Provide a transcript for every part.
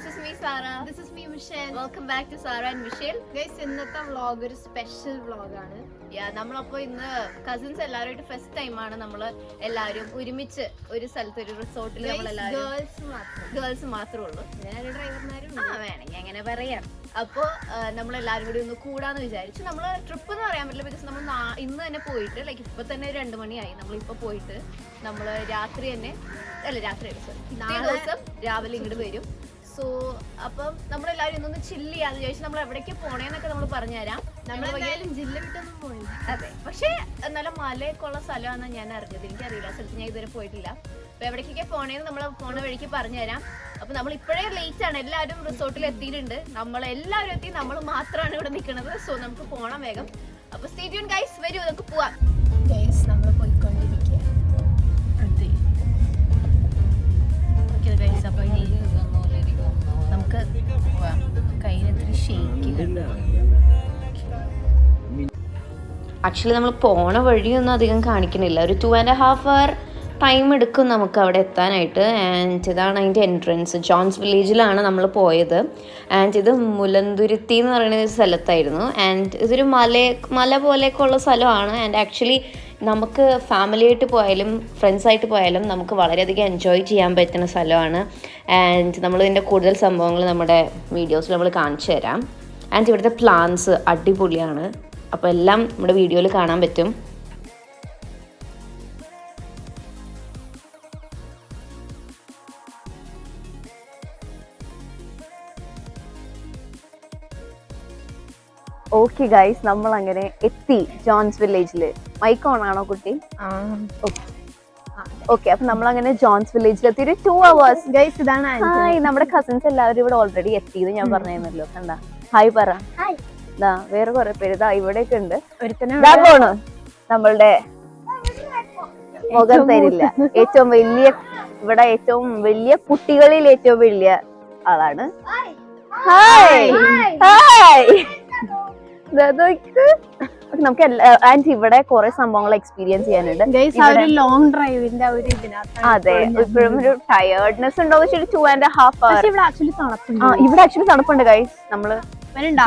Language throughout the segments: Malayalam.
is me Sara. This is me Michelle. Welcome back to Sara and Michelle. Guys, ഇന്നത്തെ വ്ളോഗ് ഒരു സ്പെഷ്യൽ വ്ളോഗാണ്. നമ്മളപ്പോൾ ഇന്ന് കസിൻസ് എല്ലാവരുമായിട്ട് ഫസ്റ്റ് ടൈമാണ് നമ്മൾ എല്ലാവരും ഒരുമിച്ച് ഒരു സ്ഥലത്ത് ഒരു റിസോർട്ടിൽ ഗേൾസ് മാത്രമേ ഉള്ളൂ. ഡ്രൈവർമാരും വേണമെങ്കിൽ അങ്ങനെ പറയാം. അപ്പോൾ നമ്മളെല്ലാവരും കൂടി ഒന്ന് കൂടാന്ന് വിചാരിച്ചു. നമ്മൾ ട്രിപ്പ് എന്ന് പറയാൻ പറ്റില്ല, ബിക്കോസ് നമ്മൾ ഇന്ന് തന്നെ പോയിട്ട് ലൈക്ക് ഇപ്പൊ തന്നെ 2 മണിയായി. നമ്മളിപ്പോൾ പോയിട്ട് നമ്മൾ രാത്രി ദിവസം രാവിലെ ഇങ്ങോട്ട് വരും. സോ അപ്പം നമ്മളെല്ലാവരും ഇന്നൊന്ന് ചില്ല് ചെയ്യാന്ന് ചോദിച്ചാൽ നമ്മൾ എവിടേക്ക് പോണേന്നൊക്കെ നമ്മൾ പറഞ്ഞുതരാം. നമ്മളെന്തായാലും ജില്ല വിട്ടൊന്നും പോയി. അതെ, പക്ഷേ നല്ല മലയൊക്കെ ഉള്ള സ്ഥലമാണെന്ന് ഞാൻ അറിഞ്ഞത്. എനിക്കറിയില്ല, സ്ഥലത്ത് ഞാൻ ഇതുവരെ പോയിട്ടില്ല. അപ്പൊ എവിടേക്കൊക്കെ പോണേന്ന് നമ്മൾ പോണ വഴിക്ക് പറഞ്ഞുതരാം. അപ്പൊ നമ്മൾ ഇപ്പോഴേ ലേറ്റ് ആണ്, എല്ലാവരും റിസോർട്ടിൽ എത്തിയിട്ടുണ്ട്. നമ്മളെല്ലാവരും എത്തി, നമ്മൾ മാത്രമാണ് ഇവിടെ നിൽക്കുന്നത്. സോ നമുക്ക് പോണം വേഗം. അപ്പൊ സ്റ്റേ ട്യൂൺ ഗൈസ്, വരൂ നമുക്ക് പോവാം. ഗൈസ് നമ്മൾ പോയിക്കൊണ്ടിരിക്കുക. അപ്പൊ നമുക്ക് കയ്യിലെത്തിരി ഷേക്ക്. ആക്ച്വലി നമ്മൾ പോണ വഴിയൊന്നും അധികം കാണിക്കണില്ല. ഒരു 2.5 hour ടൈം എടുക്കും നമുക്ക് അവിടെ എത്താനായിട്ട്. ആൻഡ് ഇതാണ് അതിൻ്റെ എൻട്രൻസ്. ജോൺസ് വില്ലേജിലാണ് നമ്മൾ പോയത്. ആൻഡ് ഇത് മുലന്തുരുത്തി എന്ന് പറയുന്ന ഒരു സ്ഥലത്തായിരുന്നു. ആൻഡ് ഇതൊരു മല പോലെയൊക്കെ ഉള്ള സ്ഥലമാണ്. ആൻഡ് ആക്ച്വലി നമുക്ക് ഫാമിലി ആയിട്ട് പോയാലും ഫ്രണ്ട്സായിട്ട് പോയാലും നമുക്ക് വളരെയധികം എൻജോയ് ചെയ്യാൻ പറ്റുന്ന സ്ഥലമാണ്. ആൻഡ് നമ്മളിതിൻ്റെ കൂടുതൽ സംഭവങ്ങൾ നമ്മുടെ വീഡിയോസിൽ നമ്മൾ കാണിച്ചു തരാം. ആൻഡ് ഇവിടുത്തെ പ്ലാന്റ്സ് അടിപൊളിയാണ്. അപ്പോൾ എല്ലാം നമ്മുടെ വീഡിയോയിൽ കാണാൻ പറ്റും. ഓക്കെ ഗൈസ്, നമ്മൾ അങ്ങനെ എത്തി ജോൺസ് വില്ലേജില്. മൈക്ക് ഓൺ ആണോ കുട്ടി? ഓക്കെ, അപ്പൊ നമ്മളങ്ങനെ ജോൺസ് വില്ലേജിൽ എത്തി. ഒരു 2 hours. ഗൈസ് ഇതാണ് നമ്മുടെ കസിൻസ് എല്ലാവരും ഇവിടെ ഓൾറെഡി എത്തിയത് ഞാൻ പറഞ്ഞല്ലോ. കണ്ടാ, ഹായ് പറ. വേറെ കുറെ പേര് ഇതാ ഇവിടെയൊക്കെ ഉണ്ട്. പോണു നമ്മളുടെ മുഖം തരില്ല. ഏറ്റവും വലിയ കുട്ടികളിൽ ഏറ്റവും വലിയ ആളാണ്. Hi hi. നമുക്ക് ആൻഡ് ഇവിടെ കുറെ സംഭവങ്ങൾ എക്സ്പീരിയൻസ് ചെയ്യാനുണ്ട്. ലോങ് ഡ്രൈവിന്റെ അതെ, ഇപ്പോഴും ഒരു ടയേർഡ്നെസ് ഉണ്ടോ? 2.5 hours. ഇവിടെ ആക്ച്വലി തണുപ്പുണ്ട് ഗൈസ്. നമ്മള്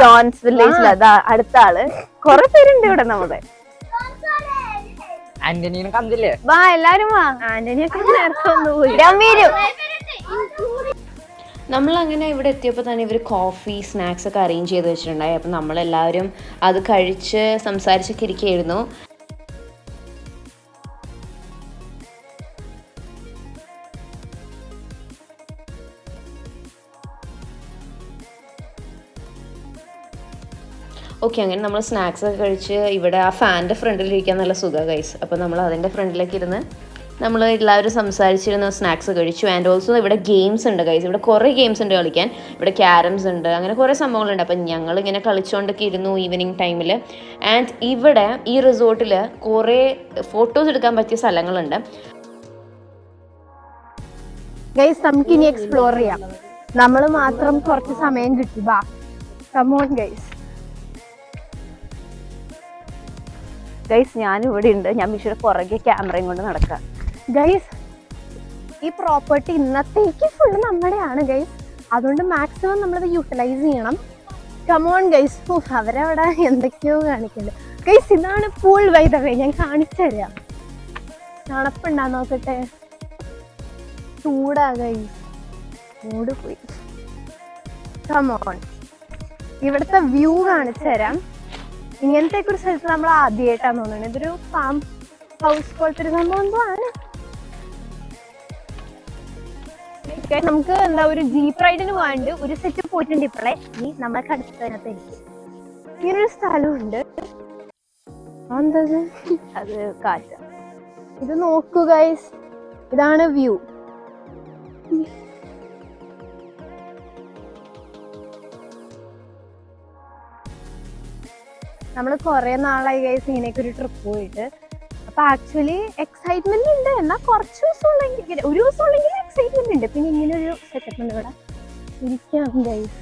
ജോൺസ് വില്ലേജിൽ അതാ അടുത്ത ആള്. കുറെ പേരുണ്ട് ഇവിടെ. നമ്മുടെ ആന്റണീനെ കണ്ടില്ലേ? വാ എല്ലാരും വാ. ആന്റണിയൊക്കെ നേരത്തെ ഒന്ന് പോയി. നമ്മളങ്ങനെ ഇവിടെ എത്തിയപ്പോൾ തന്നെ ഇവർ കോഫി സ്നാക്സ് ഒക്കെ അറേഞ്ച് ചെയ്ത് വെച്ചിട്ടുണ്ടായി. അപ്പം നമ്മളെല്ലാവരും അത് കഴിച്ച് സംസാരിച്ചൊക്കെ ഇരിക്കുകയായിരുന്നു. ഓക്കെ, അങ്ങനെ നമ്മൾ സ്നാക്സ് ഒക്കെ കഴിച്ച് ഇവിടെ ആ ഫാനിൻ്റെ ഫ്രണ്ടിലിരിക്കാൻ നല്ല സുഖമാണ് ഗൈസ്. അപ്പോൾ നമ്മൾ അതിൻ്റെ ഫ്രണ്ടിലേക്ക് ഇരുന്ന് നമ്മൾ എല്ലാവരും സംസാരിച്ചിരുന്ന സ്നാക്സ് കഴിച്ചു. ആൻഡ് ഓൾസോ ഇവിടെ ഗെയിംസ് ഉണ്ട് ഗൈസ്. ഇവിടെ കുറേ ഗെയിംസ് ഉണ്ട് കളിക്കാൻ. ഇവിടെ ക്യാരംസ് ഉണ്ട്, അങ്ങനെ കുറേ സംഭവങ്ങളുണ്ട്. അപ്പം ഞങ്ങളിങ്ങനെ കളിച്ചുകൊണ്ടൊക്കെ ഇരുന്നു ഈവനിങ് ടൈമിൽ. ആൻഡ് ഇവിടെ ഈ റിസോർട്ടിൽ കുറേ ഫോട്ടോസ് എടുക്കാൻ പറ്റിയ സ്ഥലങ്ങളുണ്ട് ഗൈസ്. നമുക്ക് ഇനി എക്സ്പ്ലോർ ചെയ്യാം. നമ്മൾ മാത്രം കുറച്ച് സമയം കിട്ടി. ബാ കം ഓൺ ഗൈസ്. ഗൈസ് ഞാനിവിടെ ഉണ്ട്. ഞാൻ മിഷയുടെ പുറകെ ക്യാമറയും കൊണ്ട് നടക്കാം. ഗൈസ് ഈ പ്രോപ്പർട്ടി ഇന്നത്തേക്ക് ഫുള്ള് നമ്മുടെയാണ് ഗൈസ്. അതുകൊണ്ട് മാക്സിമം നമ്മളത് യൂട്ടിലൈസ് ചെയ്യണം. Come on guys. അവരവിടെ എന്തൊക്കെയോ കാണിക്കുന്നുണ്ട് ഗൈസ്. ഇതാണ് പൂൾ ബൈ ദ വേ. ഞാൻ കാണിച്ചു തരാം. തണുപ്പുണ്ടാ നോക്കട്ടെ. ചൂടാ ഗൈസ്, മൂട് പോയി. കമോൺ, ഇവിടുത്തെ വ്യൂ കാണിച്ചു തരാം. ഇങ്ങനത്തെ ഒരു സ്ഥലത്ത് നമ്മൾ ആദ്യമായിട്ടാണ് തോന്നുന്നത്. ഇതൊരു ഫാം ഹൗസ് പോലത്തെ ഒരു സംഭവം എന്തോ ആണ്. നമുക്ക് എന്താ ഒരു ജീപ്പ് റൈഡിന് പോകാണ്ട് ഒരു സെറ്റ് പോയിട്ടുണ്ട് ഇപ്പളെ. ഈ നമ്മളെ അടുത്തതിനകത്ത് ഇങ്ങനൊരു സ്ഥലമുണ്ട്. അത് കാറ്റ്. ഇത് നോക്കൂ ഗൈസ്, ഇതാണ് വ്യൂ. നമ്മൾ കുറെ നാളായി ഗൈസ് ഇങ്ങനെയൊക്കെ ഒരു ട്രിപ്പ് പോയിട്ട്. അപ്പൊ ആക്ച്വലി എക്സൈറ്റ്മെന്റ് ഉണ്ട്. എന്നാൽ കുറച്ച് ദിവസം ഉള്ളെങ്കിൽ ഒരു ദിവസം ഉള്ളെങ്കിൽ എക്സൈറ്റ്മെന്റ് ഉണ്ട്. പിന്നെ ഇങ്ങനെ ഒരു സെറ്റപ്പ് ഉണ്ട് ഇവിടെ ഇരിക്കാം ഗൈസ്.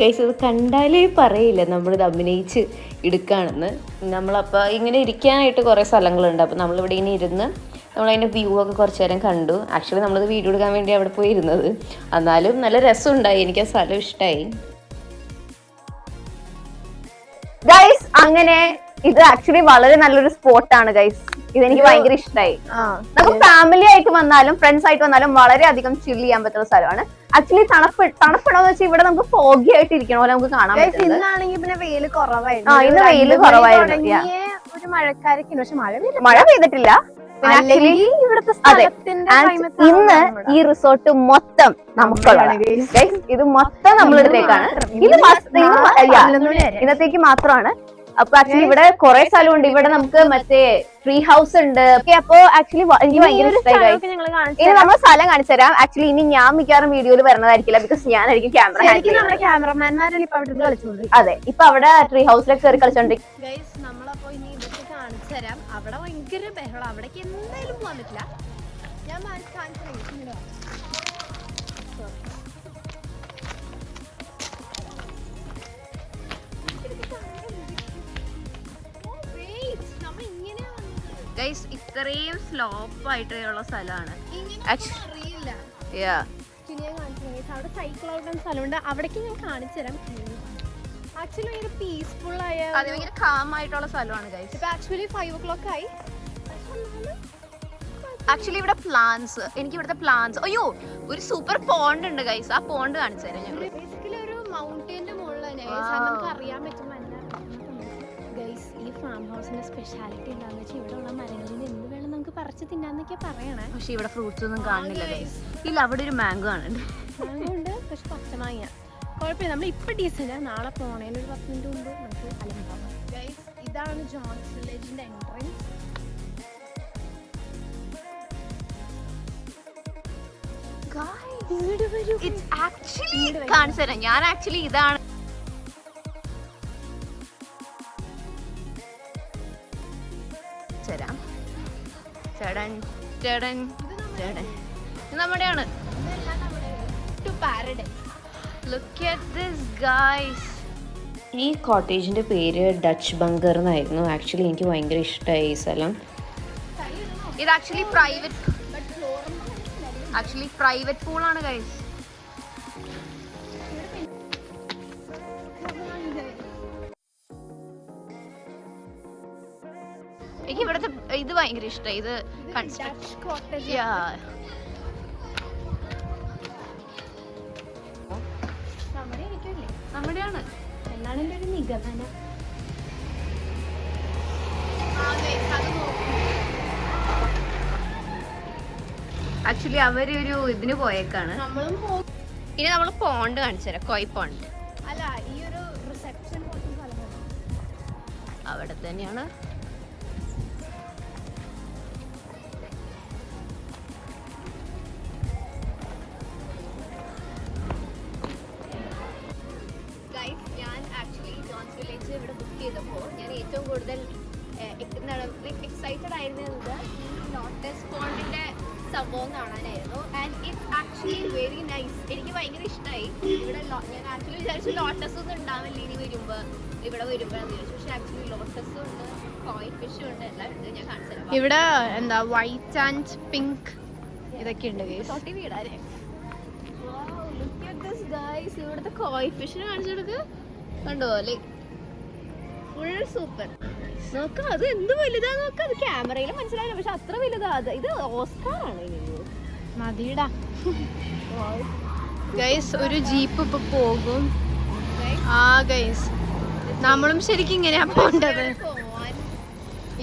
ഗൈസ് ഇത് കണ്ടാലേ പറയില്ല നമ്മളിത് അഭിനയിച്ച് എടുക്കുകയാണെന്ന്. നമ്മളപ്പോൾ ഇങ്ങനെ ഇരിക്കാനായിട്ട് കുറേ സ്ഥലങ്ങളുണ്ട്. അപ്പോൾ നമ്മളിവിടെ ഇങ്ങനെ ഇരുന്ന് നമ്മളതിൻ്റെ വ്യൂ ഒക്കെ കുറച്ച് നേരം കണ്ടു. ആക്ച്വലി നമ്മളത് വീഡിയോ എടുക്കാൻ വേണ്ടി അവിടെ പോയി ഇരുന്നത്. എന്നാലും നല്ല രസമുണ്ടായി, എനിക്ക് ആ സ്ഥലം ഇഷ്ടമായി. ഗൈസ് അങ്ങനെ ഇത് ആക്ച്വലി വളരെ നല്ലൊരു സ്പോട്ടാണ് ഗൈസ്. ഇതെനിക്ക് ഭയങ്കര ഇഷ്ടമായി. നമുക്ക് ഫാമിലി ആയിട്ട് വന്നാലും ഫ്രണ്ട്സ് ആയിട്ട് വന്നാലും വളരെയധികം ചിൽ ചെയ്യാൻ പറ്റുന്ന സ്ഥലമാണ്. ആക്ച്വലി തണുപ്പിടോന്ന് വെച്ചാൽ ഇവിടെ നമുക്ക് ഫോഗി ആയിട്ട് ഇരിക്കണ പോലെ നമുക്ക് കാണാൻ പറ്റും. ഇന്നാണെങ്കിൽ പിന്നെ വെയില് കുറവായിരുന്നു. ഇന്ന് വെയില് കുറവായിരുന്നു. ഒരു മഴക്കാരൊക്കെ പക്ഷെ മഴ പെയ്തിട്ടില്ല. ഇന്ന് ഈ റിസോർട്ട് മൊത്തം നമുക്കുള്ളതാണ്. ഇത് മൊത്തം നമ്മളെടുത്തേക്കാണ്. ഇന്നത്തേക്ക് മാത്രമാണ്. അപ്പൊ ആക്ച്വലി ഇവിടെ കുറെ സ്ഥലമുണ്ട്. ഇവിടെ നമുക്ക് മറ്റേ ട്രീ ഹൗസ് ഉണ്ട്. അപ്പൊ ആക്ച്വലി എനിക്ക് ഭയങ്കര ഇഷ്ടമായി. ഇനി നമ്മൾ സ്ഥലം കാണിച്ചു തരാം. ആക്ച്വലി ഇനി ഞാൻ മിക്കവാറും വീഡിയോയിൽ വരുന്നതായിരിക്കില്ല, ബിക്കോസ് ഞാനായിരിക്കും ക്യാമറമാൻമാരെല്ലാം. അതെ, ഇപ്പൊ അവിടെ ട്രീ ഹൗസിലൊക്കെ കയറി കളിച്ചോണ്ടിരിക്കും. നമ്മളപ്പോ ഇനി ഇതൊക്കെ കാണിച്ചു തരാം. അവിടെ ഭയങ്കര ബഹളം, അവിടേക്ക് എന്തായാലും പോകാൻ പറ്റില്ല. ഞാൻ കാണിച്ചു. ഗൈസ് ഇത്രയും സ്ലോപ്പ് ആയിട്ടുള്ള സ്ഥലമാണ്. അവിടെ സൈക്കിൾ ഔട്ട് സ്ഥലമുണ്ട്, അവിടേക്ക് ഞാൻ കാണിച്ചു തരാം. ആക്ച്വലി ഭയങ്കര പീസ്ഫുൾ ആയ ഭയങ്കര കാം ആയിട്ടുള്ള സ്ഥലമാണ് ഗൈസ്. ഇപ്പൊ ആക്ച്വലി 5 o'clock ആയി. ആക്ച്വലി ഇവിടെ പ്ലാന്റ്സ്, എനിക്ക് ഇവിടുത്തെ പ്ലാന്റ്സ്, അയ്യോ ഒരു സൂപ്പർ പോണ്ട് ഉണ്ട് ഗൈസ്. ആ പോണ്ട് കാണിച്ചു തരാം ഞങ്ങൾ. ബേസിക്കലി ഒരു മൗണ്ടൈന്റെ മുകളിലാണ് നമുക്ക് അറിയാൻ പറ്റും. ഗൈസ് ഈ ഫാം ഹൗസിന്റെ സ്പെഷ്യാലിറ്റി എന്താണെന്ന് വെച്ചാൽ ഇവിടെ ഉള്ള മരങ്ങളിൽ നിന്ന് എന്ത് വേണം നമുക്ക് പറിച്ച് തിന്നാന്നൊക്കെ പറയണേ. പക്ഷെ ഇവിടെ ഫ്രൂട്ട്സ് ഒന്നും കാണുന്നില്ല ഗൈസ്. ഇല്ല, അവിടെ ഒരു മാംഗോ കാണുന്നുണ്ട്. മാംഗോ ഉണ്ട്, പക്ഷെ പച്ചമാങ്ങ കുഴപ്പമില്ല. നമ്മൾ ഇപ്പൊ ഡീസന്റ്, നാളെ പോണേന് ഒരു 10 മിനിറ്റ് മുമ്പ് നമുക്ക് അലമ്പാവാം. ഗൈസ് ഇതാണ് ജോൺസ് വില്ലേജിന്റെ എൻട്രൻസ്. കാണിച്ചു തരാം. ഞാൻ ആക്ച്വലി ഇതാണ് നമ്മുടെയാണ്. ഈ കോട്ടേജിന്റെ പേര് ഡച്ച് ബങ്കർ എന്നായിരുന്നു. ആക്ച്വലി എനിക്ക് ഭയങ്കര ഇഷ്ടമായി ഈ സ്ഥലം. ഇത് ആക്ച്വലി പ്രൈവറ്റ് പൂളാണ് ഗൈസ്. എനിക്ക് ഇവിടുത്തെ ഇത് ഭയങ്കര ഇഷ്ടമായി. ഇത് നമ്മുടെയാണ് എന്നാണ് എൻ്റെ ഒരു നിഗമനം. ആക്ച്വലി അവരൊരു ഇതിന് പോയേക്കാണ്. ഇനി നമ്മൾ പോണ്ട് കാണിച്ചു തരാം. കോയി പോണ്ട് അല്ല, ഈ ഒരു റിസപ്ഷൻ അവിടെ തന്നെയാണ്. ഞാൻ ആക്ച്വലി ജോൺസ് വില്ലേജ് ഇവിടെ ബുക്ക് ചെയ്തപ്പോൾ ഞാൻ ഏറ്റവും കൂടുതൽ എക്സൈറ്റഡ് ആയിരുന്നത് ഈ ലോട്ടസ് പോണ്ടിന്റെ സംഭവം കാണാനായിരുന്നു. And it's actually very nice. എനിക്ക് ഭയങ്കര ഇഷ്ടമായി. ഇവിടെ ഞാൻ ആക്ച്വലി വിചാരിച്ചു ലോട്ടസ് ഒന്നും ഉണ്ടാവില്ല ഇനി ഇവിടെ വരുമ്പോഴാണ് വിചാരിച്ചു. പക്ഷെ ആക്ച്വലി ലോട്ടസും ഉണ്ട്, കോയി ഫിഷും ഉണ്ട്, എല്ലാം ഉണ്ട്. ഞാൻ കാണിച്ചു തരാം. ഇവിടെ എന്താ വൈറ്റ് ആൻഡ് പിങ്ക് ഇതൊക്കെ ഉണ്ട്. തൊട്ടി വീടാനേ. ഇവിടുത്തെ കോയി ഫിഷിനെ കാണിച്ചു കൊടുക്ക്. കണ്ടോ ഫുൾ സൂപ്പർ. നോക്ക, അത് എന്ത് വലുതാ നോക്ക. അത് ക്യാമറയിൽ മനസ്സിലായില്ല, പക്ഷെ അത്ര വലുതാ. ഇത് ഓസ്കാർ ആണ്. മതിടാ ഗൈസ്. ഒരു ജീപ്പ് ഇപ്പൊ പോകും. ഗൈസ് നമ്മളും ശരിക്കും ഇങ്ങനെയാ പോണ്ടത്.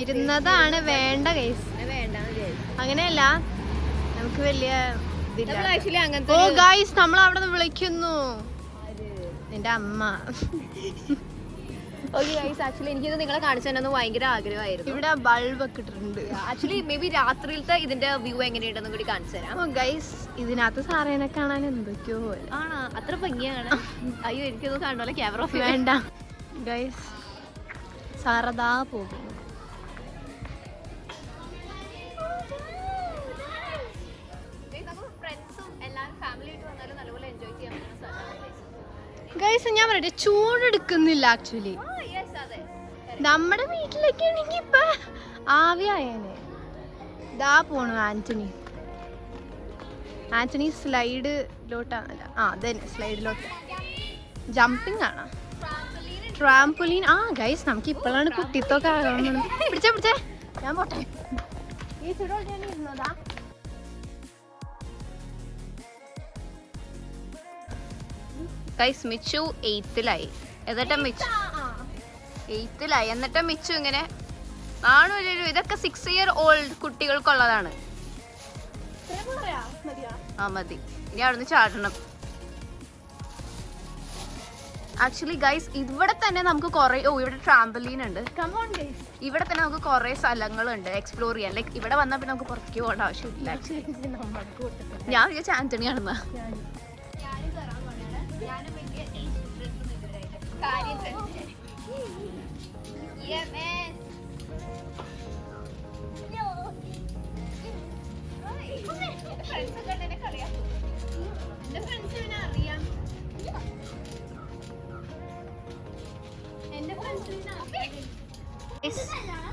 ഇരുന്നതാണ് വേണ്ട ഗൈസ്. അങ്ങനെയല്ല, നമുക്ക് വലിയ ഓ ഗൈസ്, നമ്മൾ അവിടെ നിന്ന് വിളിക്കുന്നു നിന്റെ അമ്മ. ആക്ച്വലി എനിക്കിത് നിങ്ങളെ കാണിച്ചു തന്നെ ഭയങ്കര ആഗ്രഹമായിരുന്നു. ഇവിടെ ബൾബ് ഒക്കെ ഇട്ടിട്ടുണ്ട്. ആക്ച്വലി മേ ബി രാത്രിയിലത്തെ ഇതിന്റെ വ്യൂ എങ്ങനെയുണ്ടെന്ന് കൂടി കാണിച്ചു തരാം. ഗൈസ് ഇതിനകത്ത് സാറേനെ കാണാൻ എന്തൊക്കെയോ ആണോ, അത്ര ഭംഗിയാണ്. അയ്യോ, എനിക്കൊന്നും കണ്ടോലെ ക്യാമറ ഓഫ് വേണ്ട. ഗൈസ് സാറതാ പോകുന്നു. ഗൈസ് ഞാൻ പറയട്ടെ, ചൂടെടുക്കുന്നില്ല ആക്ച്വലി. നമ്മുടെ വീട്ടിലൊക്കെ ആണെങ്കിൽ ഇപ്പൊ ആവിയായേനെ. ഇതാ പോണു ആന്റണി സ്ലൈഡിലോട്ടാണല്ല അതന്നെ സ്ലൈഡിലോട്ട് ജമ്പിങ് ആണ് ട്രാംപൊലീൻ ഗൈസ് നമുക്ക് ഇപ്പോഴാണ് കുട്ടിത്തൊക്കെ ആകണം പിടിച്ചേ ഞാൻ പോട്ടെ ഈ ചുടോട്ട് ഇരുന്നതാ ഗൈസ് മിച്ചു 8th-ലായി എന്നിട്ട് മിച്ചു ഇങ്ങനെ ആണോ ഇതൊക്കെ 6 year old കുട്ടികൾക്കുള്ളതാണ്. മതി ഇനി അവിടുന്ന് ചാടണം. ആക്ച്വലി ഗൈസ് ഇവിടെ തന്നെ നമുക്ക് കുറെ ഇവിടെ ട്രാംപലീൻ ഉണ്ട്. ഇവിടെ തന്നെ നമുക്ക് കുറെ സ്ഥലങ്ങളുണ്ട് എക്സ്പ്ലോർ ചെയ്യാൻ. ലൈക്ക് ഇവിടെ വന്നാൽ പിന്നെ നമുക്ക് പുറത്തേക്ക് പോകേണ്ട ആവശ്യമില്ല. ഞാൻ വിചാരിച്ച ആന്റണി ആണെന്നാ.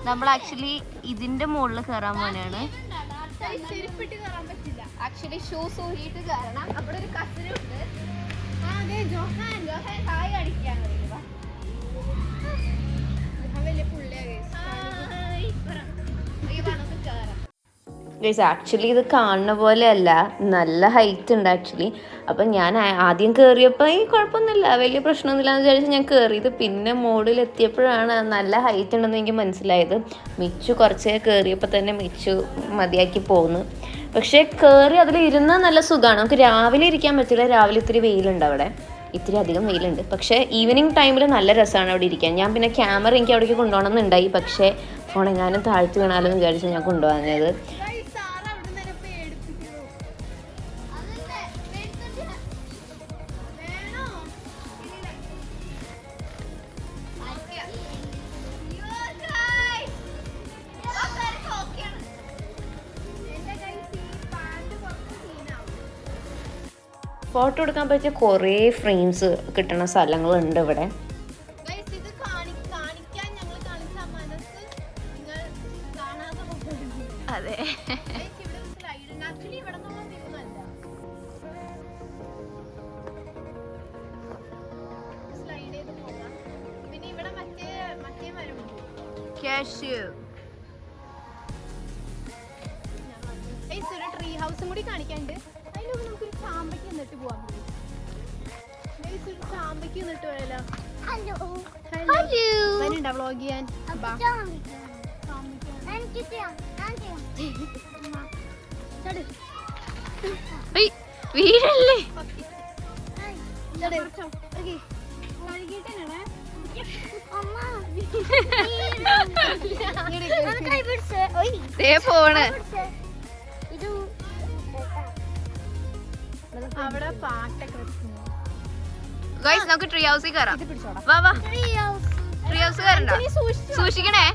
നമ്മൾ ആക്ച്വലി ഇതിന്റെ മുകളിൽ കയറാൻ പോലെയാണ്. ആക്ച്വലി ഷൂസ് ഊരിയിട്ട് കയറണം. അവിടെ ഒരു കസിനുണ്ട്. ഗൈസ് ആക്ച്വലി ഇത് കാണുന്ന പോലെയല്ല, നല്ല ഹൈറ്റ് ഉണ്ട് ആക്ച്വലി. അപ്പം ഞാൻ ആദ്യം കയറിയപ്പോൾ ഈ കുഴപ്പമൊന്നുമില്ല, വലിയ പ്രശ്നമൊന്നുമില്ല എന്ന് വിചാരിച്ച് ഞാൻ കയറിയത്. പിന്നെ മോഡിലെത്തിയപ്പോഴാണ് നല്ല ഹൈറ്റ് ഉണ്ടെന്ന് എനിക്ക് മനസ്സിലായത്. മിച്ചു കുറച്ചേ കയറിയപ്പോൾ തന്നെ മിച്ചു മതിയാക്കി പോന്നു. പക്ഷേ കയറി അതിൽ ഇരുന്നാൽ നല്ല സുഖമാണ്. നമുക്ക് രാവിലെ ഇരിക്കാൻ പറ്റില്ല, രാവിലെ ഇത്തിരി വെയിലുണ്ട് അവിടെ, ഇത്തിരി അധികം വെയിലുണ്ട്. പക്ഷേ ഈവനിങ് ടൈമിൽ നല്ല രസമാണ് അവിടെ ഇരിക്കാൻ. ഞാൻ പിന്നെ ക്യാമറ എനിക്ക് അവിടേക്ക് കൊണ്ടുപോകണമെന്നുണ്ടായി, പക്ഷേ ഫോൺ എങ്ങാനും താഴ്ത്തി വീണാലോ എന്ന് വിചാരിച്ച് ഞാൻ കൊണ്ടുപോകുന്നത്. ഫോട്ടോ എടുക്കാൻ പറ്റിയ കുറേ ഫ്രെയിംസ് കിട്ടുന്ന സ്ഥലങ്ങളുണ്ട് ഇവിടെ. അതെ ട്രീ ഹൗസും കൂടി കാണിക്കാണ്ട്. അതിലൂടെ നമുക്കൊരു ചാമ്പയ്ക്ക് എന്നിട്ട് പോവാൻ പറ്റും. ചാമ്പയ്ക്ക് എന്നിട്ട് പോയാലോ? വരുന്നുണ്ടോ വ്ളോഗ് ചെയ്യാൻ? വീടല്ലേ ഫോണ് അവിടെ പാട്ടൊക്കെ ഗൈസ് നമുക്ക് ട്രീ ഹൗസിൽ കയറാം. വാ വാ ട്രീ ഹൗസ് കയറണ്ട, സൂക്ഷിക്കണേ.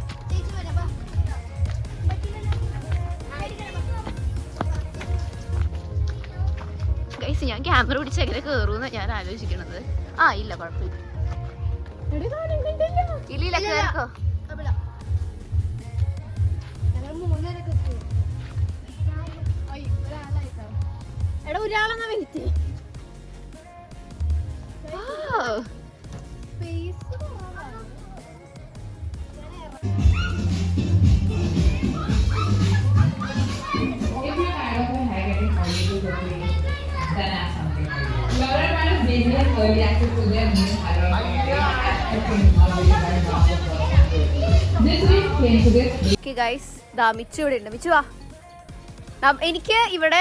ഗൈസ് ഞാൻ ക്യാമറ പിടിച്ച് എങ്ങനെ കയറൂന്ന് ഞാൻ ആലോചിക്കണത്. ഇല്ല കുഴപ്പമില്ല, ഇല്ല കേറിക്കോ. എടാ ഒരാളെന്നാ വെയിറ്റ് മിച്ചു ഇവിടെ ഉണ്ട്. മിച്ചു വാ. എനിക്ക് ഇവിടെ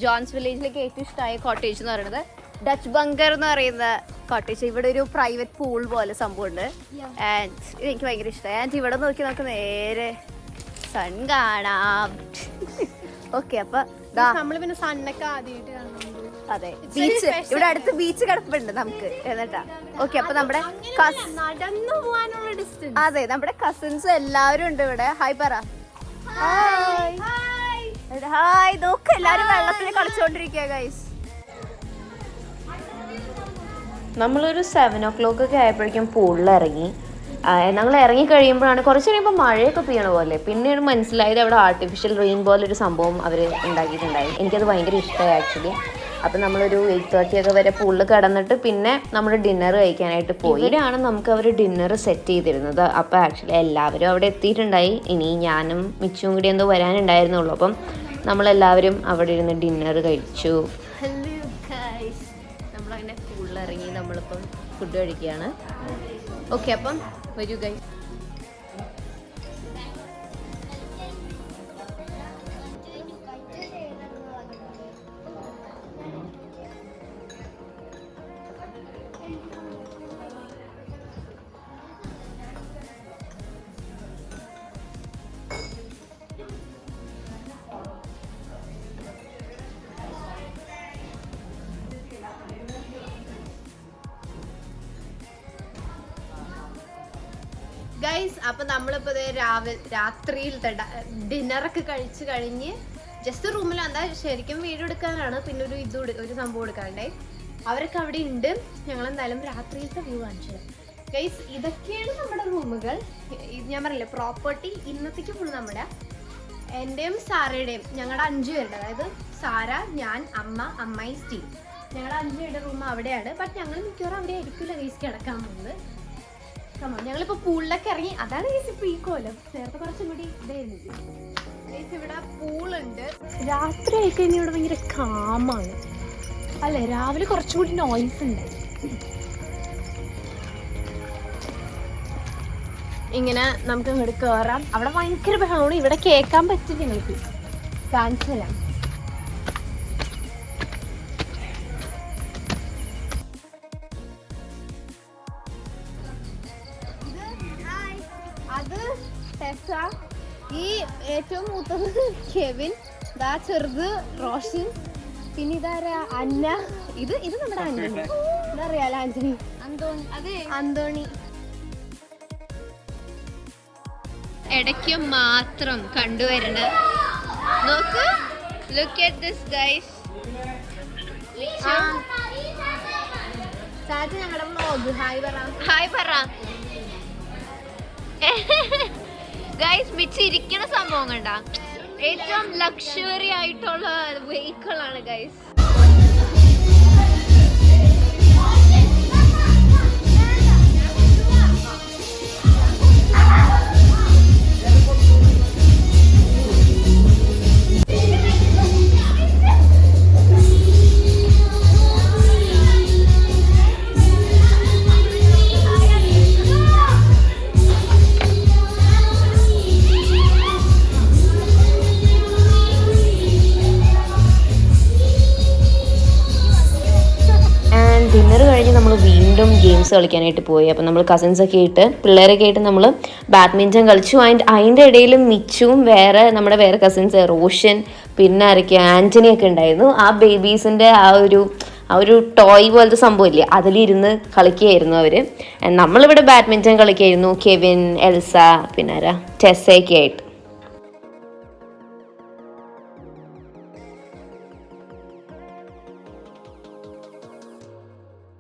ജോൺസ് വില്ലേജിലേക്ക് ഏറ്റവും ഇഷ്ടമായ കോട്ടേജ് എന്ന് പറയുന്നത് ഡച്ച് ബങ്കർ എന്ന് പറയുന്ന കോട്ടേജ്. ഇവിടെ ഒരു പ്രൈവറ്റ് പൂൾ പോലെ സംഭവമുണ്ട്. ആൻഡ് ഇത് എനിക്ക് ഭയങ്കര ഇഷ്ടമായി. ആൻഡ് ഇവിടെ നോക്കി നമുക്ക് നേരെ സൺ കാണാം. ഓക്കെ, അപ്പൊ നമ്മള് പിന്നെ സണ്ണൊക്കെ ആദ്യമായിട്ട് കാണുന്നുണ്ട്. അതെ, ബീച്ച് ഇവിടെ അടുത്ത് ബീച്ച് കിടപ്പുണ്ട് നമുക്ക്. എന്നിട്ടാ ഓക്കെ, അപ്പൊ നമ്മുടെ നടന്നു പോവാനുള്ള ഡിസ്റ്റൻസ്. അതെ, നമ്മുടെ കസിൻസ് എല്ലാവരും ഉണ്ട് ഇവിടെ. ഹായ് പറ. ഹായ്, നോക്ക് എല്ലാരും വെള്ളത്തിൽ കളിച്ചോണ്ടിരിക്കുക ഗൈസ്. നമ്മളൊരു 7 o'clock ഒക്കെ ആയപ്പോഴേക്കും പൂളിൽ ഇറങ്ങി. ഞങ്ങൾ ഇറങ്ങി കഴിയുമ്പോഴാണ് കുറച്ച് കഴിയുമ്പോൾ മഴയൊക്കെ പെയ്യണ പോലെ പിന്നെയാണ് മനസ്സിലായത് അവിടെ ആർട്ടിഫിഷ്യൽ റെയിൻ പോലൊരു സംഭവം അവർ ഉണ്ടാക്കിയിട്ടുണ്ടായി. എനിക്കത് ഭയങ്കര ഇഷ്ടമായി ആക്ച്വലി. അപ്പം നമ്മളൊരു 8:30 ഒക്കെ വരെ പൂളിൽ കിടന്നിട്ട് പിന്നെ നമ്മൾ ഡിന്നർ കഴിക്കാനായിട്ട് പോയി. ഇവിടെയാണ് നമുക്ക് അവർ ഡിന്നർ സെറ്റ് ചെയ്തിരുന്നത്. അപ്പോൾ ആക്ച്വലി എല്ലാവരും അവിടെ എത്തിയിട്ടുണ്ടായി. ഇനി ഞാനും മിച്ചും കൂടി എന്തോ വരാനുണ്ടായിരുന്നുള്ളൂ. അപ്പം നമ്മളെല്ലാവരും അവിടെ ഇരുന്ന് ഡിന്നർ കഴിച്ചു. ഹലോ ഗൈസ്, നമ്മളങ്ങനെ പൂളിൽ ഇറങ്ങി നമ്മളിപ്പം ഫുഡ് കഴിക്കുകയാണ്. ഓക്കെ, അപ്പം വരൂ ഗൈസ്. ഗൈസ്, അപ്പൊ നമ്മളിപ്പോ രാത്രിയിലത്തെ ഡിന്നറൊക്കെ കഴിച്ച് കഴിഞ്ഞ് ജസ്റ്റ് റൂമിൽ എന്താ ശരിക്കും വീഡിയോ എടുക്കാനാണ്, പിന്നെ ഒരു സംഭവം എടുക്കാണ്ടേ. അവരൊക്കെ അവിടെ ഉണ്ട്. ഞങ്ങൾ എന്തായാലും രാത്രിയിലത്തെ വ്യൂ കാണിച്ചത്. ഗൈസ്, ഇതൊക്കെയാണ് നമ്മുടെ റൂമുകൾ. ഞാൻ പറഞ്ഞില്ലേ, പ്രോപ്പർട്ടി ഇന്നത്തേക്ക് ഫുൾ നമ്മുടെ എൻ്റെയും സാറയുടെയും ഞങ്ങളുടെ 5 പേരുടെ, അതായത് സാര, ഞാൻ, അമ്മായി, സ്റ്റീവ്, ഞങ്ങളുടെ 5 പേരുടെ റൂം അവിടെയാണ്. ബട്ട് ഞങ്ങൾ മിക്കവാറും അവിടെ ആയിരിക്കില്ല ഗൈസ് കിടക്കാൻ പോകുന്നത്. ഞങ്ങളിപ്പോ പൂളിലൊക്കെ ഇറങ്ങി. അതാണ് ഗൈസ് ഇപ്പൊ ഈ കോലം. നേരത്തെ കുറച്ചും കൂടി ഇതായിരുന്നു ഗൈസ്. ഇവിടെ പൂളുണ്ട്. രാത്രി ആയിക്കഴിഞ്ഞാൽ ഇവിടെ ഭയങ്കര കാമാണ് അല്ലേ. രാവിലെ കുറച്ചും കൂടി നോയ്സ് ഉണ്ട്. ഇങ്ങനെ നമുക്ക് ഇങ്ങോട്ട് കയറാം. അവിടെ ഭയങ്കര ബഹളമാണ്. ഇവിടെ കേൾക്കാൻ പറ്റില്ല. നിങ്ങൾക്ക് കാണിച്ചു തരാം. അത് ടെസ, ഈ ഏറ്റവും മൂത്തത് കെവിൻ, ദാ ചെറുത് റോഷൻ, പിന്നെ ഇതാരാ അന്ന, ഇത് നമ്മുടെ ആന്റണി. ഇതറിയാലോ ആന്റണി, അന്തോണി. ഇടയ്ക്ക് മാത്രം കണ്ടുവരുന്ന നോക്ക്. Look at this guys. ഞങ്ങളുടെ വ്ലോഗ്. ഹായ് പറ ഗൈസ്. മിച്ച് ഇരിക്കണ സംഭവം കണ്ട ഏറ്റവും ലക്ഷറി ആയിട്ടുള്ള വെഹിക്കിൾ ആണ് ഗൈസ്. ഡിന്നർ കഴിഞ്ഞ് നമ്മൾ വീണ്ടും ഗെയിംസ് കളിക്കാനായിട്ട് പോയി. അപ്പം നമ്മൾ കസിൻസൊക്കെ ആയിട്ട് പിള്ളേരൊക്കെ ആയിട്ട് നമ്മൾ ബാഡ്മിൻ്റൺ കളിച്ചു. അതിൻ്റെ ഇടയിൽ മിച്ചും നമ്മുടെ വേറെ കസിൻസ് റോഷൻ, പിന്നെ ആരൊക്കെ ആൻ്റണിയൊക്കെ ഉണ്ടായിരുന്നു. ആ ബേബീസിൻ്റെ ആ ഒരു ടോയ് പോലത്തെ സംഭവമില്ലേ, അതിലിരുന്ന് കളിക്കുകയായിരുന്നു അവർ. നമ്മളിവിടെ ബാഡ്മിൻ്റൺ കളിക്കുകയായിരുന്നു. കെവിൻ, എൽസ, പിന്നെ ആരാ ടെസ്സയൊക്കെ ആയിട്ട്.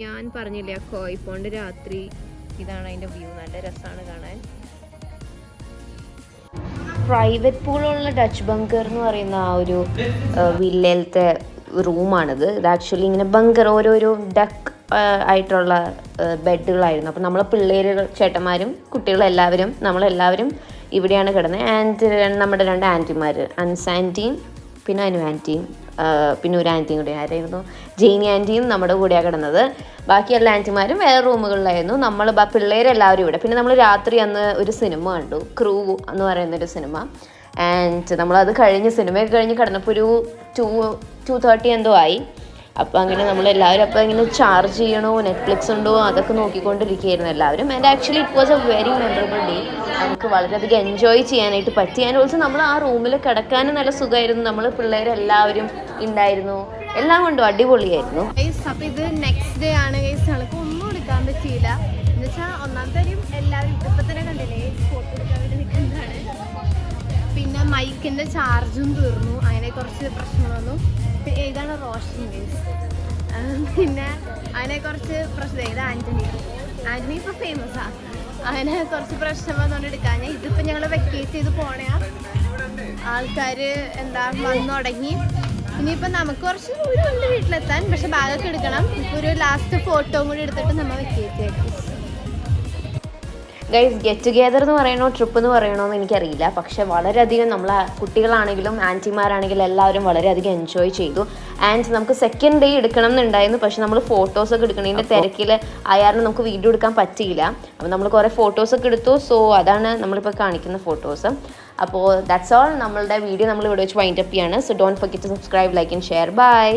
ഞാൻ പറഞ്ഞില്ല, കോയ് പോണ്ട് രാത്രി ഇതാണ് അതിൻ്റെ വ്യൂ. നല്ല രസമാണ് കാണാൻ. പ്രൈവറ്റ് പൂളുള്ള ഡച്ച് ബങ്കർ എന്ന് പറയുന്ന ആ ഒരു വില്ലയിലത്തെ റൂമാണിത്. ഇത് ആക്ച്വലി ഇങ്ങനെ ബങ്കർ ഓരോരോ ഡക്ക് ആയിട്ടുള്ള ബെഡുകളായിരുന്നു. അപ്പം നമ്മളെ പിള്ളേർ, ചേട്ടന്മാരും കുട്ടികളെല്ലാവരും നമ്മളെല്ലാവരും ഇവിടെയാണ് കിടന്നത്. ആൻഡ് നമ്മുടെ 2 ആൻറ്റിമാർ, അൻസ് ആൻറ്റിയും പിന്നെ അനു ആൻറ്റിയും, പിന്നെ ഒരു ആൻറ്റിയും കൂടി ആരായിരുന്നു, ജെയിനി ആൻറ്റിയും നമ്മുടെ കൂടെയാണ് കിടന്നത്. ബാക്കി എല്ലാ ആൻറ്റിമാരും വേറെ റൂമുകളിലായിരുന്നു. നമ്മൾ പിള്ളേരെല്ലാവരും ഇവിടെ. പിന്നെ നമ്മൾ രാത്രി അന്ന് ഒരു സിനിമ കണ്ടു, ക്രൂ എന്ന് പറയുന്നൊരു സിനിമ. ആൻഡ് നമ്മളത് സിനിമയൊക്കെ കഴിഞ്ഞ് കിടന്നപ്പോൾ ഒരു 2:30 എന്തോ ആയി. അപ്പോൾ അങ്ങനെ നമ്മളെല്ലാവരും അപ്പോൾ ഇങ്ങനെ ചാർജ് ചെയ്യണോ, നെറ്റ്ഫ്ലിക്സ് ഉണ്ടോ അതൊക്കെ നോക്കിക്കൊണ്ടിരിക്കുകയായിരുന്നു എല്ലാവരും. And actually it was A very memorable day. നമുക്ക് വളരെയധികം എൻജോയ് ചെയ്യാനായിട്ട് പറ്റി. ആൻഡ് ഓൾസോ നമ്മൾ ആ റൂമിൽ കിടക്കാനും നല്ല സുഖമായിരുന്നു. നമ്മൾ പിള്ളേരെല്ലാവരും ഉണ്ടായിരുന്നു. എല്ലാം കൊണ്ടും അടിപൊളിയായിരുന്നു. അപ്പോൾ ഇത് നെക്സ്റ്റ് ഡേ ആണ് ഗൈസ്. ഞങ്ങൾക്ക് ഒന്നും എടുക്കാൻ പറ്റിയില്ല. എന്നുവെച്ചാൽ ഒന്നാമത്തെ കാര്യം എല്ലാവരും ഇപ്പം തന്നെ കണ്ടില്ലേ ഫോട്ടോ എടുക്കാൻ വേണ്ടി നിൽക്കുന്നതാണ്. പിന്നെ മൈക്കിൻ്റെ ചാർജും തീർന്നു. അങ്ങനെ കുറച്ച് പ്രശ്നം വന്നു. ഇതാണ് റോഷൻ ഗൈസ്. പിന്നെ അതിനെ കുറച്ച് പ്രശ്നം. ഇത് ആൻ്റണി ഇപ്പോൾ ഫേമസാണ്. അങ്ങനെ കുറച്ച് പ്രശ്നം വന്നുകൊണ്ട് എടുക്കാൻ. ഇതിപ്പോൾ ഞങ്ങൾ വെക്കേറ്റ് ചെയ്ത് പോണയാ. ആൾക്കാർ എന്താ വന്നു തുടങ്ങി. ഇനിയിപ്പോൾ നമുക്ക് കുറച്ച് ദൂരമുണ്ട് വീട്ടിലെത്താൻ. പക്ഷെ ബാഗൊക്കെ എടുക്കണം. ഇപ്പോൾ ഒരു ലാസ്റ്റ് ഫോട്ടോയും കൂടി എടുത്തിട്ട് നമ്മൾ വെക്കേറ്റ് ചെയ്യും. ഗൈസ്, ഗെറ്റ് ടുഗെദർ എന്ന് പറയണോ ട്രിപ്പ് എന്ന് പറയണോ എന്ന് എനിക്കറിയില്ല. പക്ഷെ വളരെയധികം നമ്മളെ കുട്ടികളാണെങ്കിലും ആൻറ്റിമാരാണെങ്കിലും എല്ലാവരും വളരെയധികം എൻജോയ് ചെയ്തു. ആൻഡ് നമുക്ക് സെക്കൻഡ് ഡേ എടുക്കണം എന്നുണ്ടായിരുന്നു. പക്ഷെ നമ്മൾ ഫോട്ടോസൊക്കെ എടുക്കണതിൻ്റെ തിരക്കിൽ ആയാലും നമുക്ക് വീഡിയോ എടുക്കാൻ പറ്റിയില്ല. അപ്പോൾ നമ്മൾ കുറേ ഫോട്ടോസൊക്കെ എടുത്തു. സോ അതാണ് നമ്മളിപ്പോൾ കാണിക്കുന്ന ഫോട്ടോസ്. അപ്പോൾ ദാറ്റ്സ് ഓൾ. നമ്മളുടെ വീഡിയോ നമ്മൾ ഇവിടെ വെച്ച് വൈൻഡ് അപ്പ് ചെയ്യാണ്. So don't forget to subscribe, like and share. By.